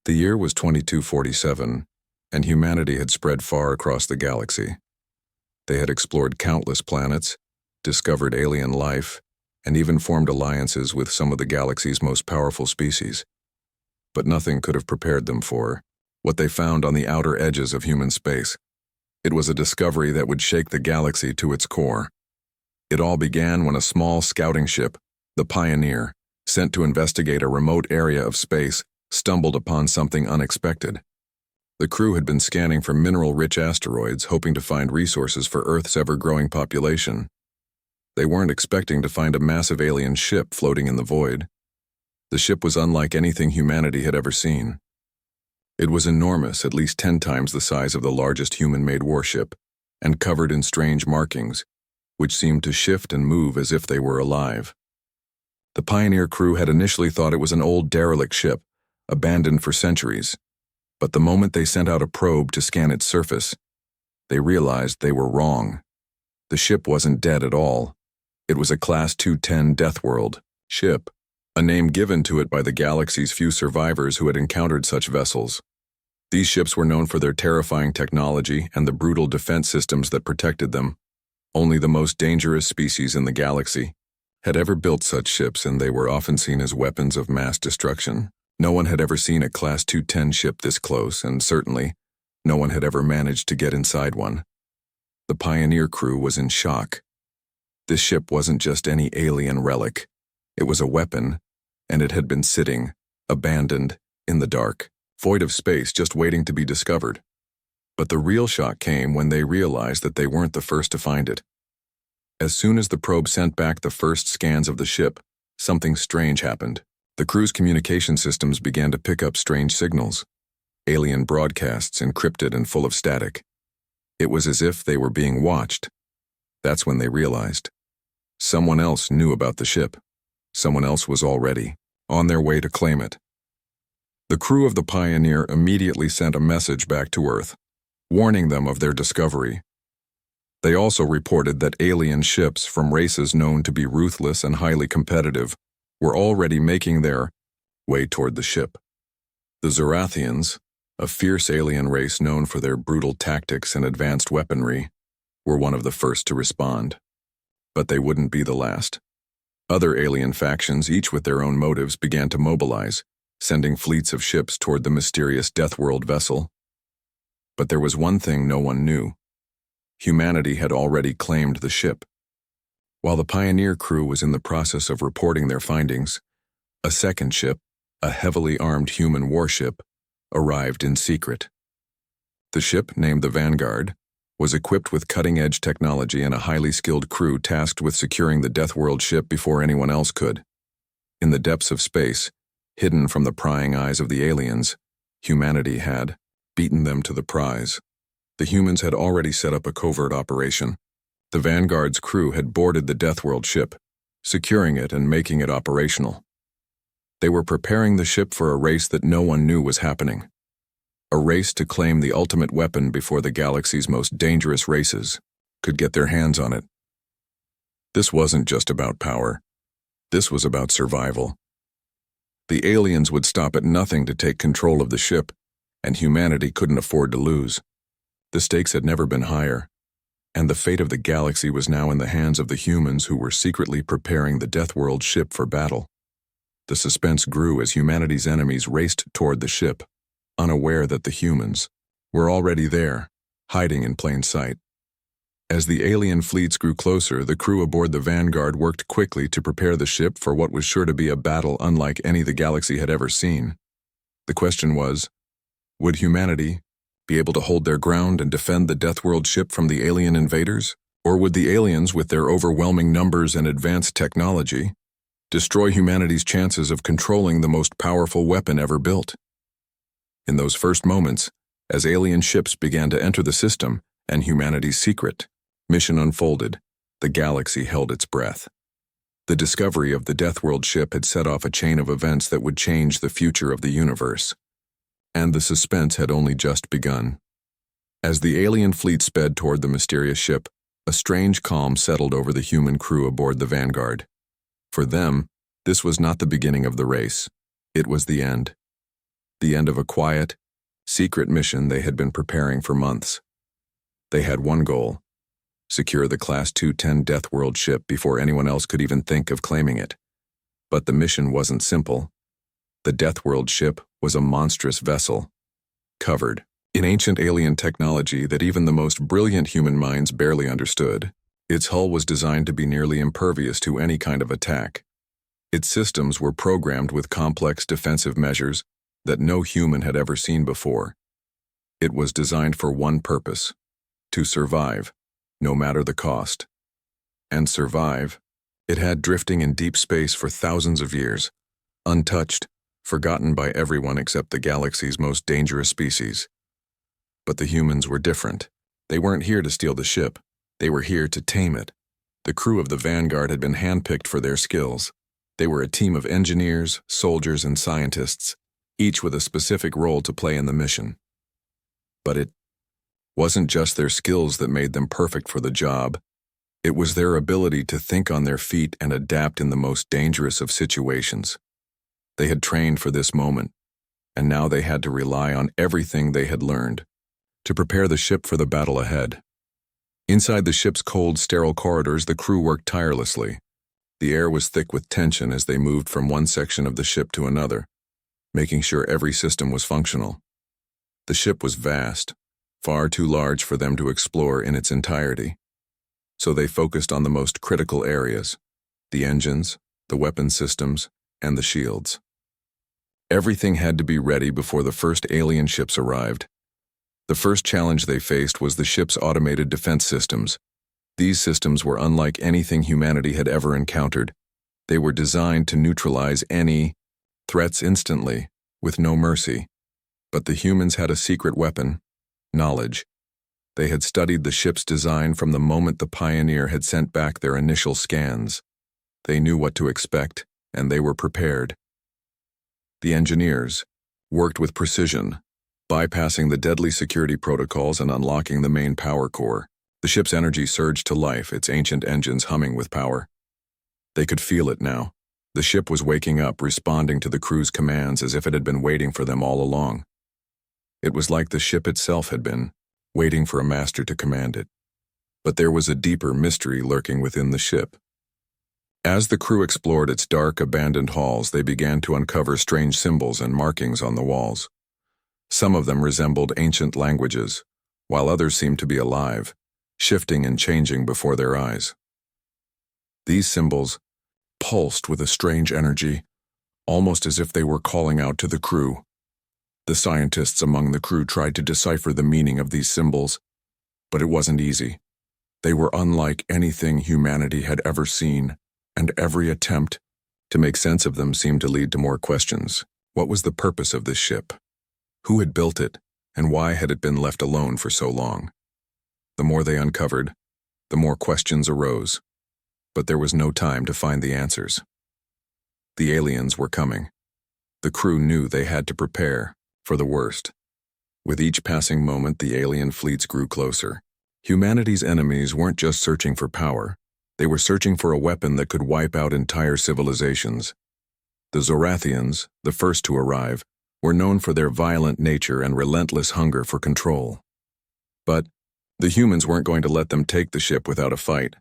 The year was 2247, and humanity had spread far across the galaxy. They had explored countless planets, discovered alien life, and even formed alliances with some of the galaxy's most powerful species. But nothing could have prepared them for what they found on the outer edges of human space. It was a discovery that would shake the galaxy to its core. It all began when a small scouting ship, the Pioneer, sent to investigate a remote area of space, stumbled upon something unexpected. The crew had been scanning for mineral-rich asteroids, hoping to find resources for Earth's ever-growing population. They weren't expecting to find a massive alien ship floating in the void. The ship was unlike anything humanity had ever seen. It was enormous, at least 10 times the size of the largest human-made warship, and covered in strange markings, which seemed to shift and move as if they were alive. The Pioneer crew had initially thought it was an old derelict ship, abandoned for centuries, but the moment they sent out a probe to scan its surface, they realized they were wrong. The ship wasn't dead at all. It was a Class 210 Deathworld ship, a name given to it by the galaxy's few survivors who had encountered such vessels. These ships were known for their terrifying technology and the brutal defense systems that protected them. Only the most dangerous species in the galaxy had ever built such ships, and they were often seen as weapons of mass destruction. No one had ever seen a Class 210 ship this close, and certainly, no one had ever managed to get inside one. The Pioneer crew was in shock. This ship wasn't just any alien relic. It was a weapon, and it had been sitting, abandoned, in the dark, void of space, just waiting to be discovered. But the real shock came when they realized that they weren't the first to find it. As soon as the probe sent back the first scans of the ship, something strange happened. The crew's communication systems began to pick up strange signals, alien broadcasts encrypted and full of static. It was as if they were being watched. That's when they realized. Someone else knew about the ship. Someone else was already on their way to claim it. The crew of the Pioneer immediately sent a message back to Earth, warning them of their discovery. They also reported that alien ships from races known to be ruthless and highly competitive were already making their way toward the ship. The Zorathians, a fierce alien race known for their brutal tactics and advanced weaponry, were one of the first to respond. But they wouldn't be the last. Other alien factions, each with their own motives, began to mobilize, sending fleets of ships toward the mysterious Deathworld vessel. But there was one thing no one knew. Humanity had already claimed the ship. While the Pioneer crew was in the process of reporting their findings, a second ship, a heavily armed human warship, arrived in secret. The ship, named the Vanguard, was equipped with cutting-edge technology and a highly skilled crew tasked with securing the Deathworld ship before anyone else could. In the depths of space, hidden from the prying eyes of the aliens, humanity had beaten them to the prize. The humans had already set up a covert operation. The Vanguard's crew had boarded the Deathworld ship, securing it and making it operational. They were preparing the ship for a race that no one knew was happening. A race to claim the ultimate weapon before the galaxy's most dangerous races could get their hands on it. This wasn't just about power. This was about survival. The aliens would stop at nothing to take control of the ship, and humanity couldn't afford to lose. The stakes had never been higher, and the fate of the galaxy was now in the hands of the humans who were secretly preparing the Deathworld ship for battle. The suspense grew as humanity's enemies raced toward the ship, unaware that the humans were already there, hiding in plain sight. As the alien fleets grew closer, the crew aboard the Vanguard worked quickly to prepare the ship for what was sure to be a battle unlike any the galaxy had ever seen. The question was, would humanity be able to hold their ground and defend the Deathworld ship from the alien invaders? Or would the aliens, with their overwhelming numbers and advanced technology, destroy humanity's chances of controlling the most powerful weapon ever built? In those first moments, as alien ships began to enter the system and humanity's secret mission unfolded, the galaxy held its breath. The discovery of the Deathworld ship had set off a chain of events that would change the future of the universe. And the suspense had only just begun. As the alien fleet sped toward the mysterious ship, a strange calm settled over the human crew aboard the Vanguard. For them, this was not the beginning of the race. It was the end. the end of a quiet, secret mission they had been preparing for months. They had one goal: secure the Class 210 Deathworld ship before anyone else could even think of claiming it. But the mission wasn't simple. The Deathworld ship was a monstrous vessel, covered in ancient alien technology that even the most brilliant human minds barely understood. Its hull was designed to be nearly impervious to any kind of attack. Its systems were programmed with complex defensive measures that no human had ever seen before. It was designed for one purpose: to survive, no matter the cost. And survive, it had drifting in deep space for thousands of years, untouched, forgotten by everyone except the galaxy's most dangerous species. But the humans were different. They weren't here to steal the ship. They were here to tame it. The crew of the Vanguard had been handpicked for their skills. They were a team of engineers, soldiers, and scientists, each with a specific role to play in the mission. But it wasn't just their skills that made them perfect for the job. It was their ability to think on their feet and adapt in the most dangerous of situations. They had trained for this moment, and now they had to rely on everything they had learned to prepare the ship for the battle ahead. Inside the ship's cold, sterile corridors, the crew worked tirelessly. The air was thick with tension as they moved from one section of the ship to another, making sure every system was functional. The ship was vast, far too large for them to explore in its entirety. So they focused on the most critical areas: the engines, the weapon systems, and the shields. Everything had to be ready before the first alien ships arrived. The first challenge they faced was the ship's automated defense systems. These systems were unlike anything humanity had ever encountered. They were designed to neutralize any threats instantly, with no mercy. But the humans had a secret weapon: knowledge. They had studied the ship's design from the moment the Pioneer had sent back their initial scans. They knew what to expect, and they were prepared. The engineers worked with precision, bypassing the deadly security protocols and unlocking the main power core. The ship's energy surged to life, its ancient engines humming with power. They could feel it now. The ship was waking up, responding to the crew's commands as if it had been waiting for them all along. It was like the ship itself had been, waiting for a master to command it. But there was a deeper mystery lurking within the ship. As the crew explored its dark, abandoned halls, they began to uncover strange symbols and markings on the walls. Some of them resembled ancient languages, while others seemed to be alive, shifting and changing before their eyes. These symbols pulsed with a strange energy, almost as if they were calling out to the crew. The scientists among the crew tried to decipher the meaning of these symbols, but it wasn't easy. They were unlike anything humanity had ever seen, and every attempt to make sense of them seemed to lead to more questions. What was the purpose of this ship? Who had built it, and why had it been left alone for so long? The more they uncovered, the more questions arose, but there was no time to find the answers. The aliens were coming. The crew knew they had to prepare for the worst. With each passing moment, the alien fleets grew closer. Humanity's enemies weren't just searching for power. They were searching for a weapon that could wipe out entire civilizations. The Zorathians, the first to arrive, were known for their violent nature and relentless hunger for control. But the humans weren't going to let them take the ship without a fight.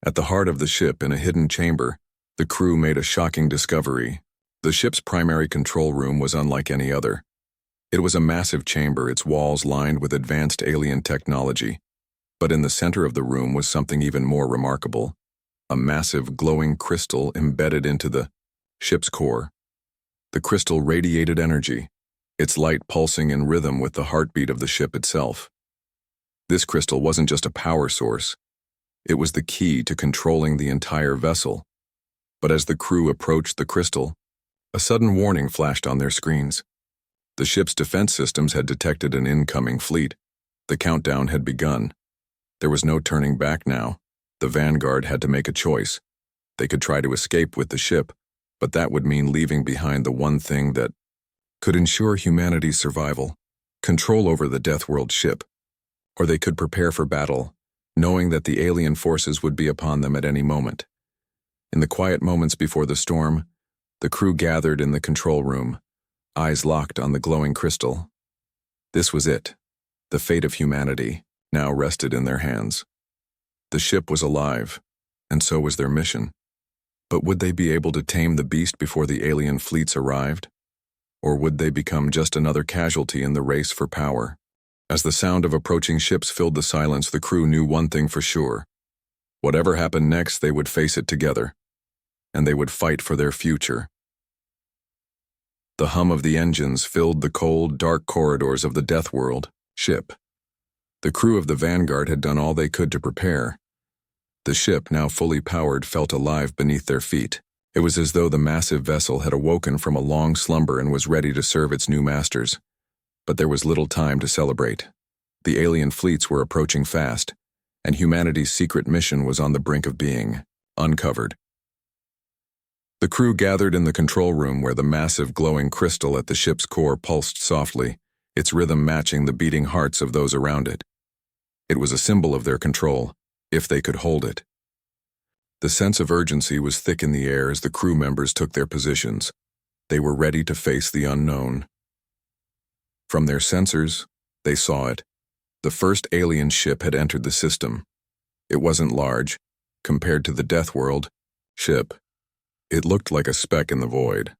At the heart of the ship, in a hidden chamber, the crew made a shocking discovery. The ship's primary control room was unlike any other. It was a massive chamber, its walls lined with advanced alien technology. But in the center of the room was something even more remarkable: a massive glowing crystal embedded into the ship's core. The crystal radiated energy, its light pulsing in rhythm with the heartbeat of the ship itself. This crystal wasn't just a power source. It was the key to controlling the entire vessel. But as the crew approached the crystal, a sudden warning flashed on their screens. The ship's defense systems had detected an incoming fleet. The countdown had begun. There was no turning back now. The Vanguard had to make a choice. They could try to escape with the ship, but that would mean leaving behind the one thing that could ensure humanity's survival: control over the Deathworld ship. Or they could prepare for battle, knowing that the alien forces would be upon them at any moment. In the quiet moments before the storm, the crew gathered in the control room, eyes locked on the glowing crystal. This was it. The fate of humanity now rested in their hands. The ship was alive, and so was their mission. But would they be able to tame the beast before the alien fleets arrived? Or would they become just another casualty in the race for power? As the sound of approaching ships filled the silence, the crew knew one thing for sure. Whatever happened next, they would face it together, and they would fight for their future. The hum of the engines filled the cold, dark corridors of the Deathworld Ship. The crew of the Vanguard had done all they could to prepare. The ship, now fully powered, felt alive beneath their feet. It was as though the massive vessel had awoken from a long slumber and was ready to serve its new masters. But there was little time to celebrate. The alien fleets were approaching fast, and humanity's secret mission was on the brink of being uncovered. The crew gathered in the control room where the massive glowing crystal at the ship's core pulsed softly, its rhythm matching the beating hearts of those around it. It was a symbol of their control, if they could hold it. The sense of urgency was thick in the air as the crew members took their positions. They were ready to face the unknown. From their sensors, they saw it. The first alien ship had entered the system. It wasn't large, compared to the Deathworld Ship. It looked like a speck in the void.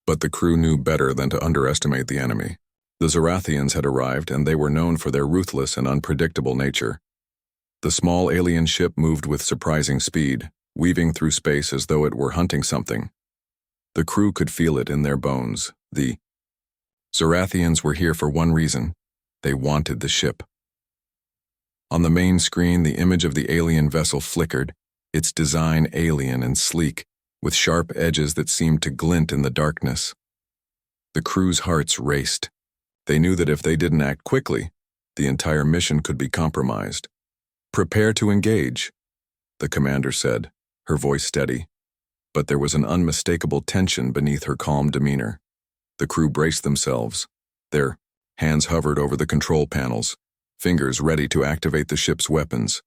But the crew knew better than to underestimate the enemy. The Zorathians had arrived, and they were known for their ruthless and unpredictable nature. The small alien ship moved with surprising speed, weaving through space as though it were hunting something. The crew could feel it in their bones. The Zorathians were here for one reason. They wanted the ship. On the main screen, the image of the alien vessel flickered, its design alien and sleek, with sharp edges that seemed to glint in the darkness. The crew's hearts raced. They knew that if they didn't act quickly, the entire mission could be compromised. "Prepare to engage," the commander said, her voice steady. But there was an unmistakable tension beneath her calm demeanor. The crew braced themselves. Their hands hovered over the control panels, fingers ready to activate the ship's weapons.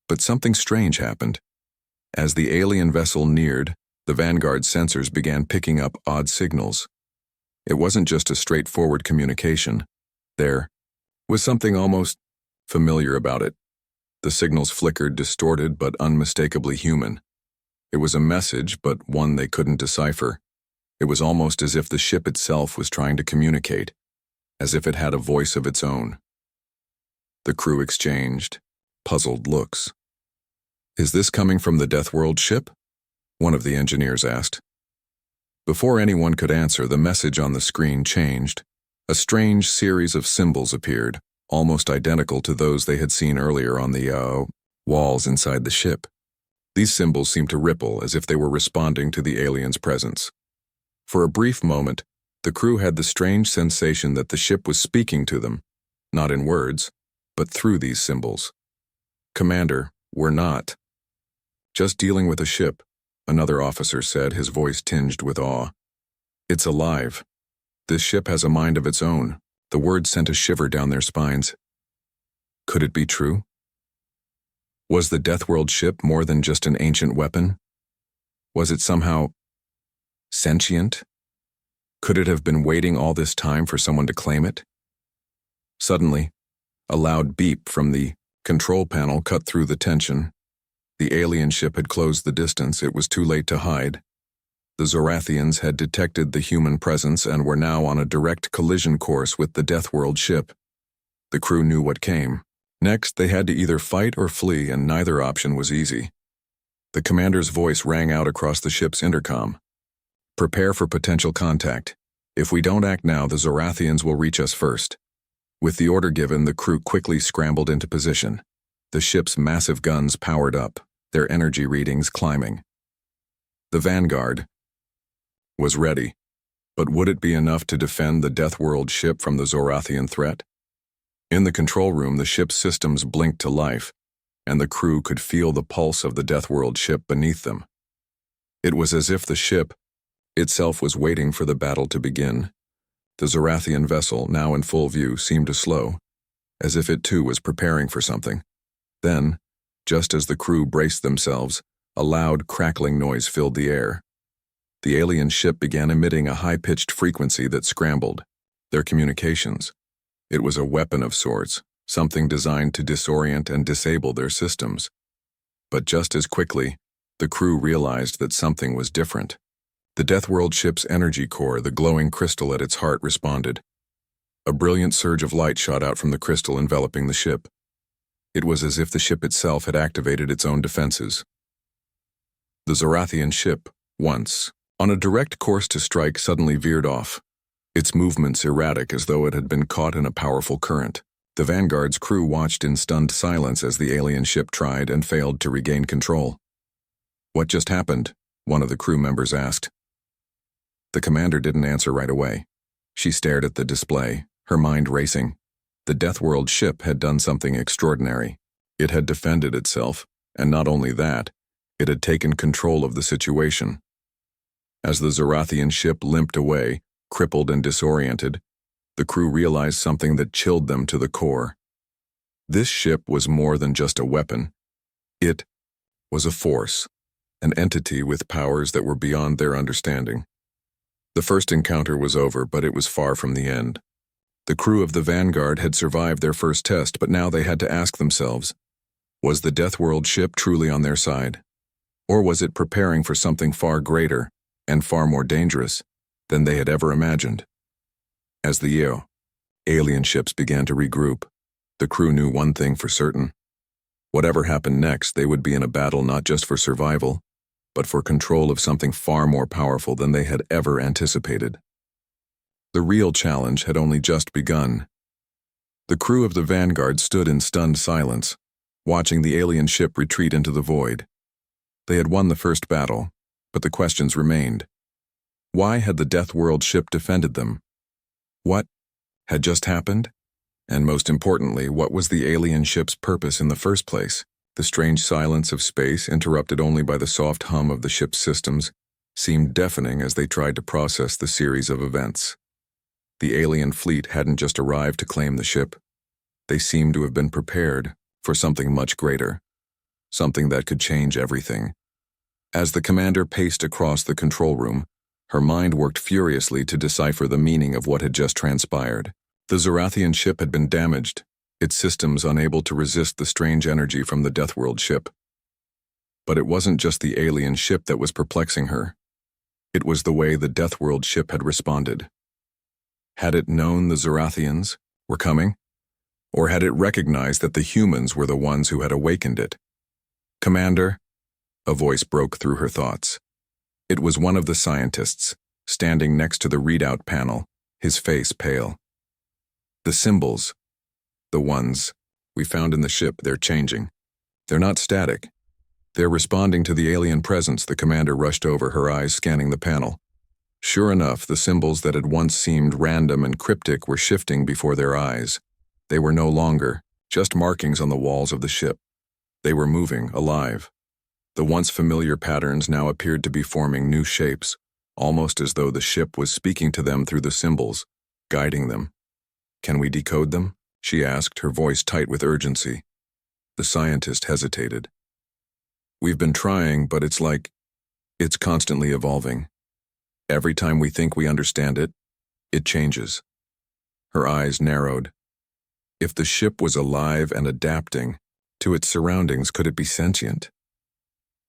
But something strange happened. As the alien vessel neared, the Vanguard sensors began picking up odd signals. It wasn't just a straightforward communication. There was something almost familiar about it. The signals flickered, distorted but unmistakably human. It was a message, but one they couldn't decipher. It was almost as if the ship itself was trying to communicate, as if it had a voice of its own. The crew exchanged puzzled looks. "Is this coming from the Deathworld Ship?" one of the engineers asked. Before anyone could answer, the message on the screen changed. A strange series of symbols appeared, almost identical to those they had seen earlier on the walls inside the ship. These symbols seemed to ripple as if they were responding to the alien's presence. For a brief moment, the crew had the strange sensation that the ship was speaking to them, not in words, but through these symbols. "Commander, we're not just dealing with a ship," another officer said, his voice tinged with awe. "It's alive. This ship has a mind of its own." The words sent a shiver down their spines. Could it be true? Was the Deathworld ship more than just an ancient weapon? Was it somehow sentient? Could it have been waiting all this time for someone to claim it? Suddenly, a loud beep from the control panel cut through the tension. The alien ship had closed the distance. It was too late to hide. The Zorathians had detected the human presence and were now on a direct collision course with the Deathworld ship. The crew knew what came. Next, they had to either fight or flee, and neither option was easy. The commander's voice rang out across the ship's intercom. "Prepare for potential contact. If we don't act now, the Zorathians will reach us first." With the order given, the crew quickly scrambled into position. The ship's massive guns powered up, their energy readings climbing. The Vanguard was ready, but would it be enough to defend the Deathworld ship from the Zorathian threat? In the control room, the ship's systems blinked to life, and the crew could feel the pulse of the Deathworld ship beneath them. It was as if the ship itself was waiting for the battle to begin. The Zorathian vessel, now in full view, seemed to slow, as if it too was preparing for something. Then, just as the crew braced themselves, a loud, crackling noise filled the air. The alien ship began emitting a high-pitched frequency that scrambled their communications. It was a weapon of sorts, something designed to disorient and disable their systems. But just as quickly, the crew realized that something was different. The Deathworld ship's energy core, the glowing crystal at its heart, responded. A brilliant surge of light shot out from the crystal enveloping the ship. It was as if the ship itself had activated its own defenses. The Zorathian ship, once on a direct course to strike, suddenly veered off, its movements erratic as though it had been caught in a powerful current. The Vanguard's crew watched in stunned silence as the alien ship tried and failed to regain control. "What just happened?" one of the crew members asked. The commander didn't answer right away. She stared at the display, her mind racing. The Deathworld ship had done something extraordinary. It had defended itself, and not only that, it had taken control of the situation. As the Zorathian ship limped away, crippled and disoriented, the crew realized something that chilled them to the core. This ship was more than just a weapon. It was a force, an entity with powers that were beyond their understanding. The first encounter was over, but it was far from the end. The crew of the Vanguard had survived their first test, but now they had to ask themselves, was the Deathworld ship truly on their side? Or was it preparing for something far greater and far more dangerous than they had ever imagined? As the alien ships began to regroup, the crew knew one thing for certain. Whatever happened next, they would be in a battle not just for survival, but for control of something far more powerful than they had ever anticipated. The real challenge had only just begun. The crew of the Vanguard stood in stunned silence, watching the alien ship retreat into the void. They had won the first battle, but the questions remained. Why had the Deathworld ship defended them? What had just happened? And most importantly, what was the alien ship's purpose in the first place? The strange silence of space, interrupted only by the soft hum of the ship's systems, seemed deafening as they tried to process the series of events. The alien fleet hadn't just arrived to claim the ship. They seemed to have been prepared for something much greater, something that could change everything. As the commander paced across the control room, her mind worked furiously to decipher the meaning of what had just transpired. The Zorathian ship had been damaged, its systems unable to resist the strange energy from the Deathworld ship. But it wasn't just the alien ship that was perplexing her. It was the way the Deathworld ship had responded. Had it known the Zorathians were coming? Or had it recognized that the humans were the ones who had awakened it? "Commander," a voice broke through her thoughts. It was one of the scientists, standing next to the readout panel, his face pale. "The symbols, the ones we found in the ship, they're changing. They're not static. They're responding to the alien presence." The commander rushed over, her eyes scanning the panel. Sure enough, the symbols that had once seemed random and cryptic were shifting before their eyes. They were no longer just markings on the walls of the ship. They were moving, alive. The once familiar patterns now appeared to be forming new shapes, almost as though the ship was speaking to them through the symbols, guiding them. "Can we decode them?" she asked, her voice tight with urgency. The scientist hesitated. "We've been trying, but it's constantly evolving. Every time we think we understand it, it changes." Her eyes narrowed. If the ship was alive and adapting to its surroundings, could it be sentient?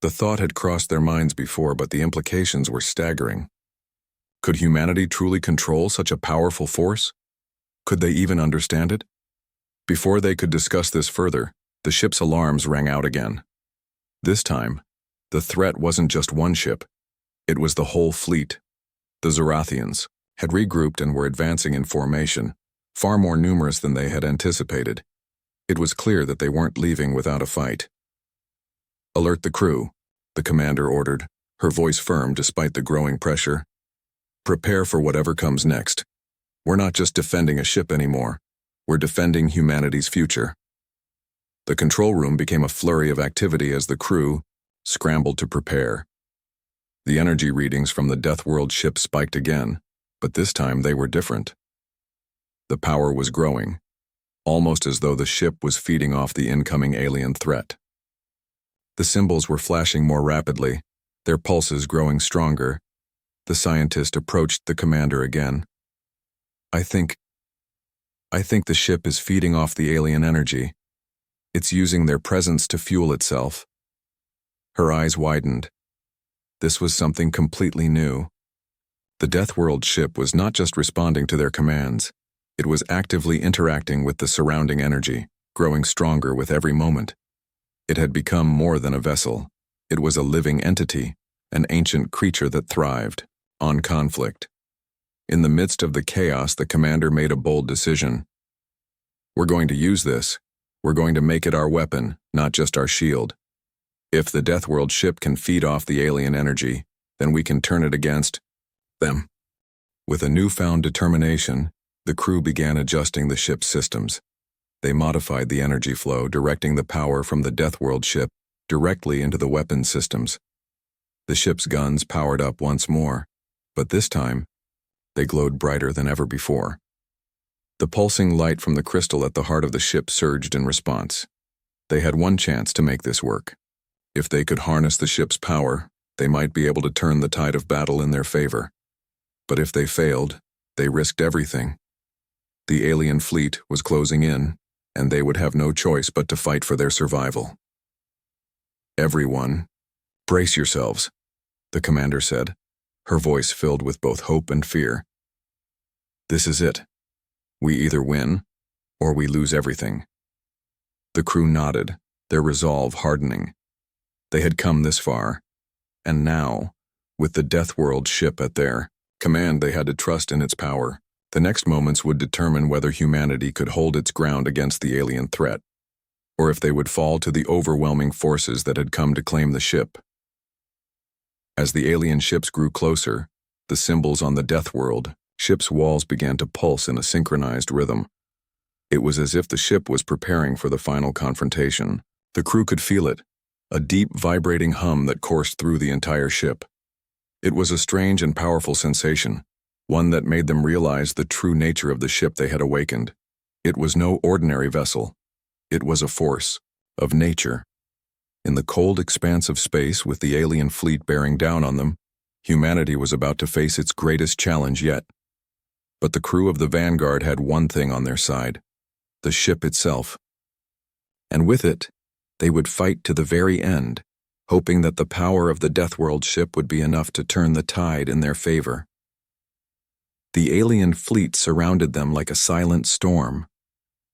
The thought had crossed their minds before, but the implications were staggering. Could humanity truly control such a powerful force? Could they even understand it? Before they could discuss this further, the ship's alarms rang out again. This time, the threat wasn't just one ship. It was the whole fleet. The Zorathians had regrouped and were advancing in formation, far more numerous than they had anticipated. It was clear that they weren't leaving without a fight. "Alert the crew," the commander ordered, her voice firm despite the growing pressure. "Prepare for whatever comes next. We're not just defending a ship anymore. We're defending humanity's future." The control room became a flurry of activity as the crew scrambled to prepare. The energy readings from the Deathworld ship spiked again, but this time they were different. The power was growing, almost as though the ship was feeding off the incoming alien threat. The symbols were flashing more rapidly, their pulses growing stronger, The scientist approached the commander again. I think the ship is feeding off the alien energy. It's using their presence to fuel itself. Her eyes widened. This was something completely new. The Deathworld ship was not just responding to their commands. It was actively interacting with the surrounding energy, growing stronger with every moment. It had become more than a vessel. It was a living entity, an ancient creature that thrived on conflict. In the midst of the chaos, the commander made a bold decision. We're going to use this. We're going to make it our weapon, not just our shield. If the Deathworld ship can feed off the alien energy, then we can turn it against them. With a newfound determination, the crew began adjusting the ship's systems. They modified the energy flow, directing the power from the Deathworld ship directly into the weapon systems. The ship's guns powered up once more, but this time, they glowed brighter than ever before. The pulsing light from the crystal at the heart of the ship surged in response. They had one chance to make this work. If they could harness the ship's power, they might be able to turn the tide of battle in their favor. But if they failed, they risked everything. The alien fleet was closing in, and they would have no choice but to fight for their survival. Everyone, brace yourselves, the commander said, her voice filled with both hope and fear. This is it. We either win, or we lose everything. The crew nodded, their resolve hardening. They had come this far, and now, with the Deathworld ship at their command, they had to trust in its power. The next moments would determine whether humanity could hold its ground against the alien threat, or if they would fall to the overwhelming forces that had come to claim the ship. As the alien ships grew closer, the symbols on the Deathworld ship's walls began to pulse in a synchronized rhythm. It was as if the ship was preparing for the final confrontation. The crew could feel it, a deep vibrating hum that coursed through the entire ship. It was a strange and powerful sensation, one that made them realize the true nature of the ship they had awakened. It was no ordinary vessel. It was a force of nature. In the cold expanse of space, with the alien fleet bearing down on them, humanity was about to face its greatest challenge yet. But the crew of the Vanguard had one thing on their side: the ship itself. And with it, they would fight to the very end, hoping that the power of the Deathworld ship would be enough to turn the tide in their favor. The alien fleet surrounded them like a silent storm.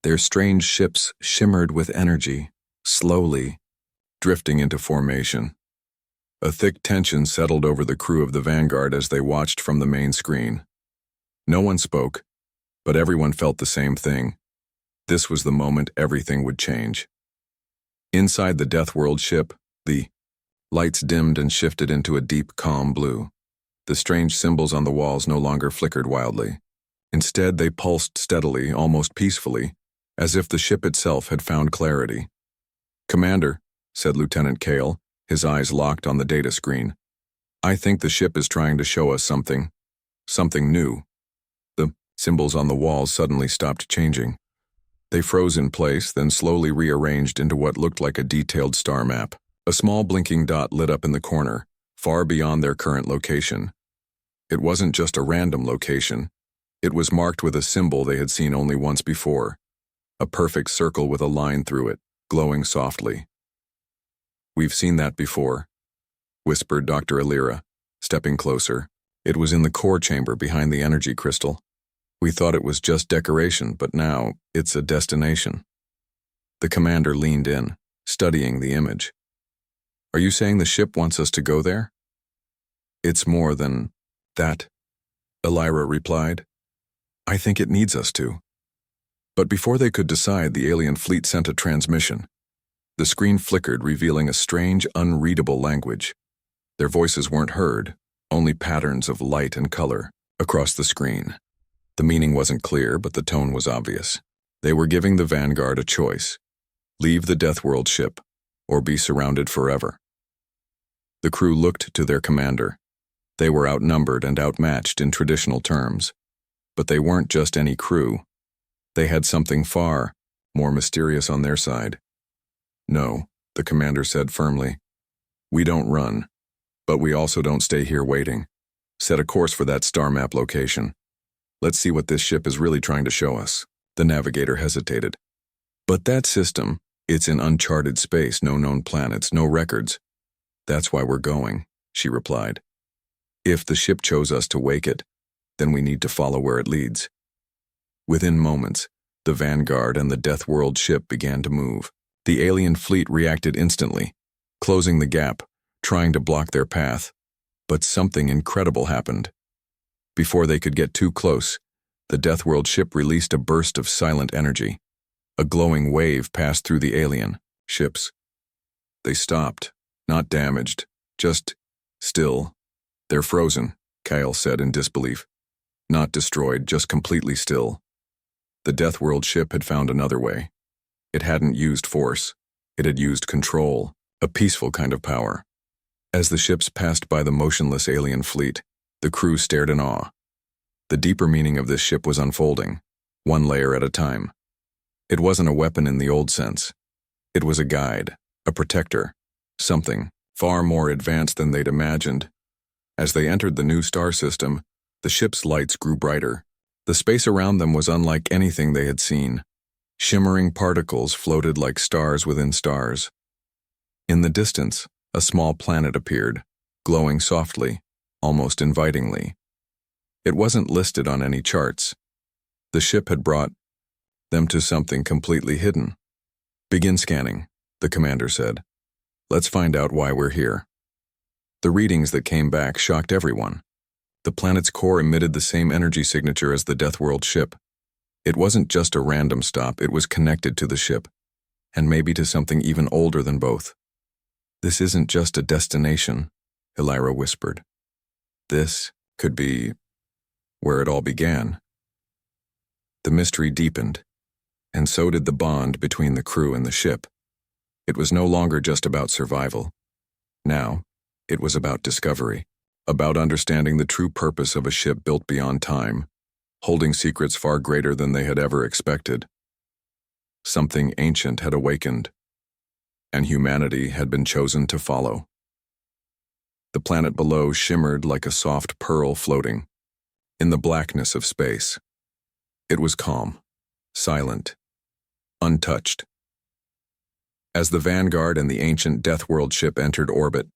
Their strange ships shimmered with energy, slowly, drifting into formation. A thick tension settled over the crew of the Vanguard as they watched from the main screen. No one spoke, but everyone felt the same thing. This was the moment everything would change. Inside the Deathworld ship, the lights dimmed and shifted into a deep, calm blue. The strange symbols on the walls no longer flickered wildly. Instead, they pulsed steadily, almost peacefully, as if the ship itself had found clarity. "Commander," said Lieutenant Kale, his eyes locked on the data screen, "I think the ship is trying to show us something new." The symbols on the walls suddenly stopped changing. They froze in place, then slowly rearranged into what looked like a detailed star map. A small blinking dot lit up in the corner, far beyond their current location. It wasn't just a random location. It was marked with a symbol they had seen only once before, a perfect circle with a line through it, glowing softly. "We've seen that before," whispered Dr. Alira, stepping closer. "It was in the core chamber behind the energy crystal. We thought it was just decoration, but now it's a destination." The commander leaned in, studying the image. "Are you saying the ship wants us to go there?" "It's more than that," Alira replied. "I think it needs us to." But before they could decide, the alien fleet sent a transmission. The screen flickered, revealing a strange, unreadable language. Their voices weren't heard, only patterns of light and color across the screen. The meaning wasn't clear, but the tone was obvious. They were giving the Vanguard a choice: leave the Deathworld ship, or be surrounded forever. The crew looked to their commander. They were outnumbered and outmatched in traditional terms. But they weren't just any crew. They had something far more mysterious on their side. "No," the commander said firmly. "We don't run, but we also don't stay here waiting. Set a course for that star map location. Let's see what this ship is really trying to show us." The navigator hesitated. "But that system, it's in uncharted space, no known planets, no records." "That's why we're going," she replied. "If the ship chose us to wake it, then we need to follow where it leads." Within moments, the Vanguard and the Deathworld ship began to move. The alien fleet reacted instantly, closing the gap, trying to block their path. But something incredible happened. Before they could get too close, the Deathworld ship released a burst of silent energy. A glowing wave passed through the alien ships. They stopped, not damaged, just still. "They're frozen," Kyle said in disbelief. "Not destroyed, just completely still." The Deathworld ship had found another way. It hadn't used force. It had used control, a peaceful kind of power. As the ships passed by the motionless alien fleet, the crew stared in awe. The deeper meaning of this ship was unfolding, one layer at a time. It wasn't a weapon in the old sense. It was a guide, a protector, something far more advanced than they'd imagined. As they entered the new star system, the ship's lights grew brighter. The space around them was unlike anything they had seen. Shimmering particles floated like stars within stars. In the distance, a small planet appeared, glowing softly, almost invitingly. It wasn't listed on any charts. The ship had brought them to something completely hidden. "Begin scanning," the commander said. "Let's find out why we're here." The readings that came back shocked everyone. The planet's core emitted the same energy signature as the Deathworld ship. It wasn't just a random stop, it was connected to the ship, and maybe to something even older than both. "This isn't just a destination," Elira whispered. "This could be where it all began." The mystery deepened, and so did the bond between the crew and the ship. It was no longer just about survival. Now, it was about discovery, about understanding the true purpose of a ship built beyond time, holding secrets far greater than they had ever expected. Something ancient had awakened, and humanity had been chosen to follow. The planet below shimmered like a soft pearl floating in the blackness of space. It was calm, silent, untouched. As the Vanguard and the ancient Deathworld ship entered orbit,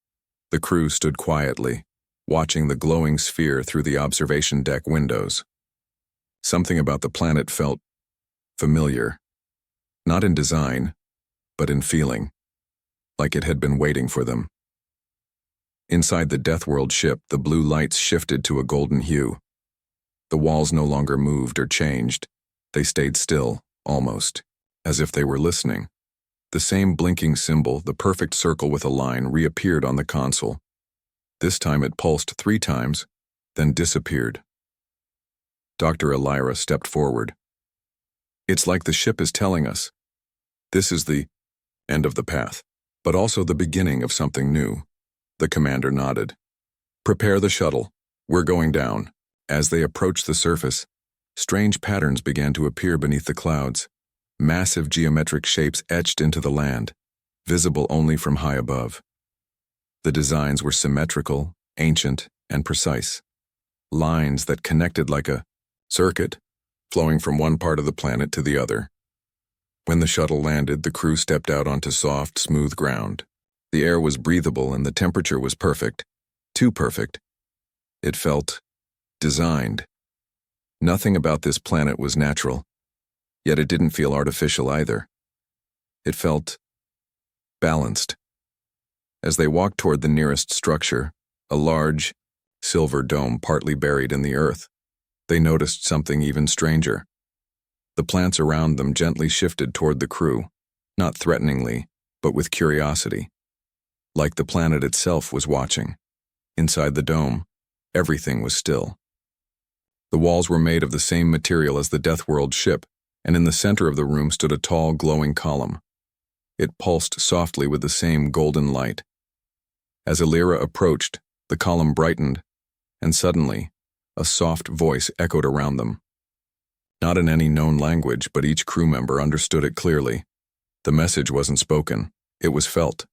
the crew stood quietly, watching the glowing sphere through the observation deck windows. Something about the planet felt familiar, not in design, but in feeling, like it had been waiting for them. Inside the Deathworld ship, the blue lights shifted to a golden hue. The walls no longer moved or changed. They stayed still, almost, as if they were listening. The same blinking symbol, the perfect circle with a line, reappeared on the console. This time it pulsed 3 times, then disappeared. Dr. Elira stepped forward. "It's like the ship is telling us, this is the end of the path, but also the beginning of something new." The commander nodded. "Prepare the shuttle. We're going down." As they approached the surface, strange patterns began to appear beneath the clouds. Massive geometric shapes etched into the land, visible only from high above. The designs were symmetrical, ancient, and precise. Lines that connected like a circuit, flowing from one part of the planet to the other. When the shuttle landed, the crew stepped out onto soft, smooth ground. The air was breathable and the temperature was perfect. Too perfect. It felt designed. Nothing about this planet was natural, yet it didn't feel artificial either. It felt balanced. As they walked toward the nearest structure, a large, silver dome partly buried in the earth, they noticed something even stranger. The plants around them gently shifted toward the crew, not threateningly, but with curiosity. Like the planet itself was watching. Inside the dome, everything was still. The walls were made of the same material as the Deathworld ship, and in the center of the room stood a tall, glowing column. It pulsed softly with the same golden light. As Elira approached, the column brightened, and suddenly, a soft voice echoed around them. Not in any known language, but each crew member understood it clearly. The message wasn't spoken, it was felt.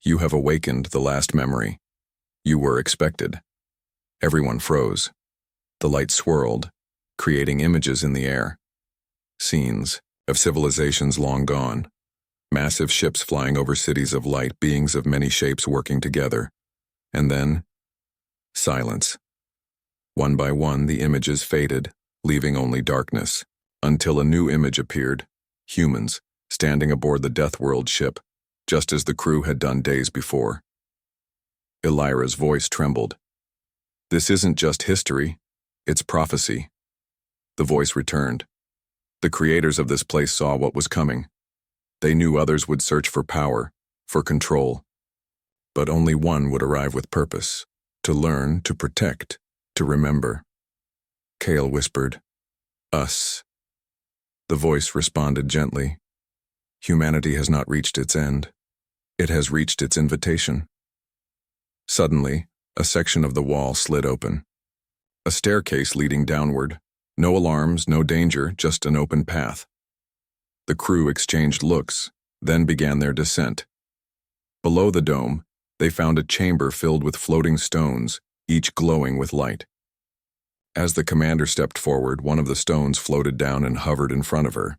"You have awakened the last memory. You were expected." Everyone froze. The light swirled, creating images in the air. Scenes of civilizations long gone. Massive ships flying over cities of light, beings of many shapes working together. And then, silence. One by one, the images faded, leaving only darkness, until a new image appeared: humans, standing aboard the Deathworld ship, just as the crew had done days before. Elira's voice trembled. "This isn't just history, it's prophecy." The voice returned. The creators of this place saw what was coming. They knew others would search for power, for control. But only one would arrive with purpose: to learn, to protect, to remember. Kale whispered, "Us." The voice responded gently. "Humanity has not reached its end. It has reached its invitation." Suddenly, a section of the wall slid open. A staircase leading downward. No alarms, no danger, just an open path. The crew exchanged looks, then began their descent. Below the dome, they found a chamber filled with floating stones, each glowing with light. As the commander stepped forward, one of the stones floated down and hovered in front of her.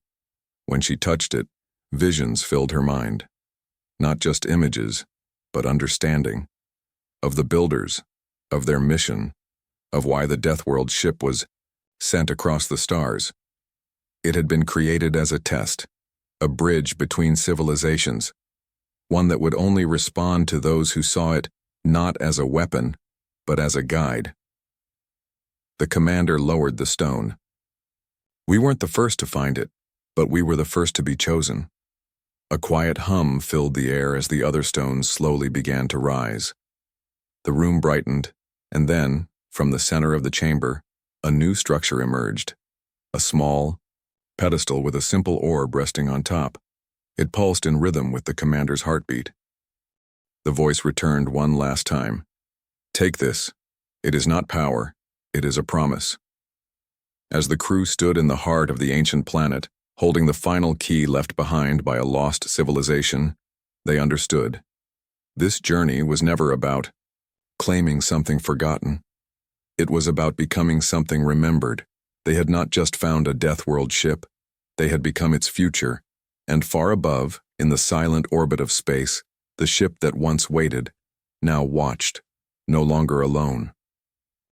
When she touched it, visions filled her mind. Not just images, but understanding. Of the builders, of their mission, of why the Deathworld ship was sent across the stars. It had been created as a test, a bridge between civilizations, one that would only respond to those who saw it not as a weapon, but as a guide. The commander lowered the stone. "We weren't the first to find it, but we were the first to be chosen." A quiet hum filled the air as the other stones slowly began to rise. The room brightened, and then, from the center of the chamber, a new structure emerged. A small pedestal with a simple orb resting on top. It pulsed in rhythm with the commander's heartbeat. The voice returned one last time. "Take this. It is not power. It is a promise." As the crew stood in the heart of the ancient planet, holding the final key left behind by a lost civilization, they understood. This journey was never about claiming something forgotten. It was about becoming something remembered. They had not just found a Deathworld ship, they had become its future, and far above, in the silent orbit of space, the ship that once waited, now watched, no longer alone.